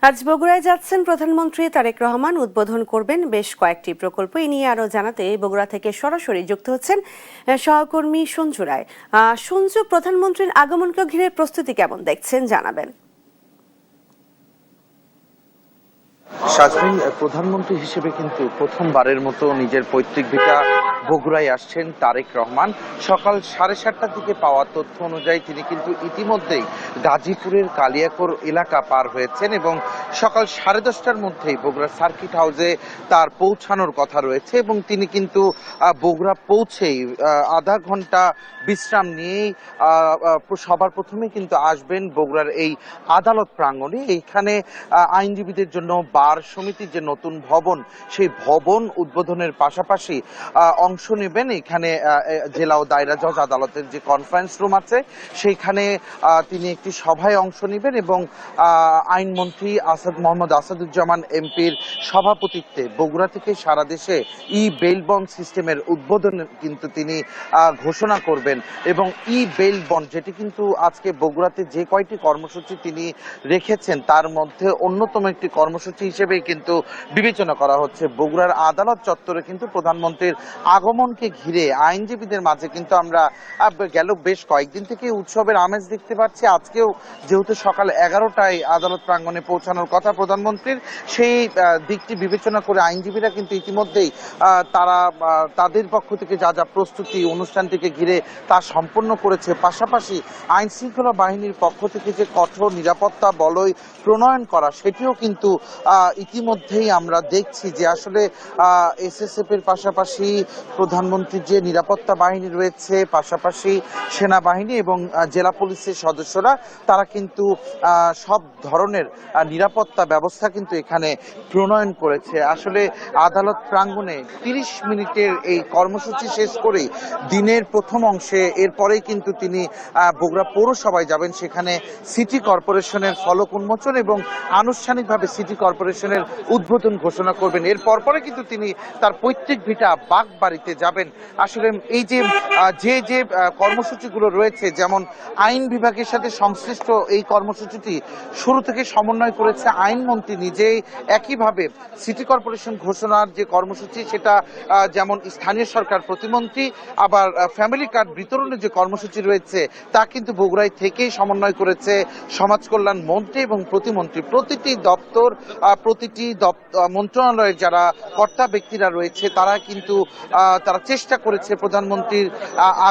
আজ বগুড়ায় যাচ্ছেন প্রধানমন্ত্রী তারেক রহমান। উদ্বোধন করবেন বেশ কয়েকটি প্রকল্প। এ নিয়ে আরো জানাতে বগুড়া থেকে সরাসরি যুক্ত হচ্ছেন সহকর্মী সঞ্জু রায়। সঞ্জু, প্রধানমন্ত্রীর আগমনকে ঘিরে প্রস্তুতি কেমন দেখছেন জানাবেন। শাজমিন, প্রধানমন্ত্রী হিসেবে কিন্তু প্রথমবারের মতো নিজের পৈতৃক ভিটা বগুড়ায় আসছেন তারেক রহমান। সকাল 7:30টার দিকে পাওয়া তথ্য অনুযায়ী তিনি কিন্তু ইতিমধ্যেই গাজীপুরের কালিয়াকৈর এলাকা পার হয়েছেন এবং সকাল 10:30টার মধ্যেই বগুড়া সার্কিট হাউসে তার পৌঁছানোর কথা রয়েছে এবং তিনি কিন্তু বগুড়া পৌঁছেই আধা ঘন্টা বিশ্রাম নিয়েই সবার প্রথমে কিন্তু আসবেন বগুড়ার এই আদালত প্রাঙ্গণে। এইখানে আইনজীবীদের জন্য বার সমিতির যে নতুন ভবন, সেই ভবন উদ্বোধনের পাশাপাশি অংশ নেবেন এখানে জেলা ও দায়রা জজ আদালতের যে কনফারেন্স রুম আছে সেইখানে তিনি একটি সভায় অংশ নেবেন এবং আইনমন্ত্রী মোহাম্মদ আসাদুজ্জামান এমপির সভাপতিত্বে বগুড়া থেকে সারা দেশে বেইল বন্ড সিস্টেমের উদ্বোধন কিন্তু তিনি ঘোষণা করবেন এবং বেইল বন্ড যেটি কিন্তু আজকে বগুড়াতে যে কয়টি কর্মসূচি তিনি রেখেছেন তার মধ্যে অন্যতম একটি কর্মসূচি হিসেবেই কিন্তু বিবেচনা করা হচ্ছে। বগুড়ার আদালত চত্বরে কিন্তু প্রধানমন্ত্রীর আগমনকে ঘিরে আইনজীবীদের মাঝে কিন্তু আমরা গেল বেশ কয়েকদিন থেকে উৎসবের আমেজ দেখতে পাচ্ছি। আজকেও যেহেতু সকাল 11টায় আদালত প্রাঙ্গণে পৌঁছানোর কথা প্রধানমন্ত্রীর, সেই দিকটি বিবেচনা করে আইনজীবীরা কিন্তু ইতিমধ্যেই তারা তাদের পক্ষ থেকে যা যা প্রস্তুতি অনুষ্ঠানটিকে ঘিরে তা সম্পন্ন করেছে। পাশাপাশি আইন শৃঙ্খলা বাহিনীর পক্ষ থেকে যে কঠোর নিরাপত্তা বলয় প্রণয়ন করা সেটিও কিন্তু ইতিমধ্যেই আমরা দেখছি যে আসলে এসএসএফ এর পাশাপাশি প্রধানমন্ত্রীর যে নিরাপত্তা বাহিনী রয়েছে, পাশাপাশি সেনাবাহিনী এবং জেলা পুলিশের সদস্যরা তারা কিন্তু সব ধরনের নিরাপত্তা ব্যবস্থা কিন্তু এখানে প্রণয়ন করেছে। আসলে আদালত প্রাঙ্গণে 30 মিনিটের এই কর্মসূচি শেষ করেই দিনের প্রথম অংশে এরপরেই কিন্তু তিনি বগুড়া পৌরসভায় যাবেন। সেখানে সিটি কর্পোরেশনের ফলক উন্মোচন এবং আনুষ্ঠানিকভাবে সিটি কর্পোরেশনের উদ্বোধন ঘোষণা করবেন। এর পরে কিন্তু তিনি তার পৈতৃক ভিটা বাগবাড়িতে যাবেন। আসলে এই যে যে কর্মসূচিগুলো রয়েছে, যেমন আইন বিভাগের সাথে সংশ্লিষ্ট এই কর্মসূচিটি শুরু থেকে সমন্বয় করেছে আইনমন্ত্রী নিজেই। একইভাবে সিটি কর্পোরেশন ঘোষণার যে কর্মসূচি সেটা যেমন স্থানীয় সরকার প্রতিমন্ত্রী, আবার ফ্যামিলি কার্ড বিতরণের যে কর্মসূচি রয়েছে তা কিন্তু বগুড়ায় থেকেই সমন্বয় করেছে সমাজ কল্যাণ মন্ত্রী এবং প্রতিমন্ত্রী। প্রতিটি দপ্তর, প্রতিটি মন্ত্রণালয়ের যারা কর্তা ব্যক্তিরা রয়েছে তারা কিন্তু তারা চেষ্টা করেছে প্রধানমন্ত্রীর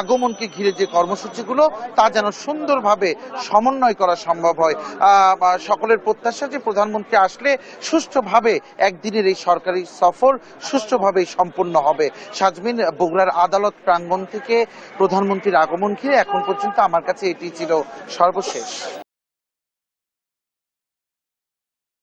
আগমনকে ঘিরে যে কর্মসূচিগুলো তা যেন সুন্দরভাবে সমন্বয় করা সম্ভব হয়। সকলের প্রত্যাশা যে প্রধানমন্ত্রী আসলে সুষ্ঠুভাবে একদিনের এই সরকারি সফর সুষ্ঠুভাবেই সম্পন্ন হবে। শাজমিন, বগুড়ার আদালত প্রাঙ্গণ থেকে প্রধানমন্ত্রীর আগমন ঘিরে এখন পর্যন্ত আমার কাছে এটি ছিল সর্বশেষ।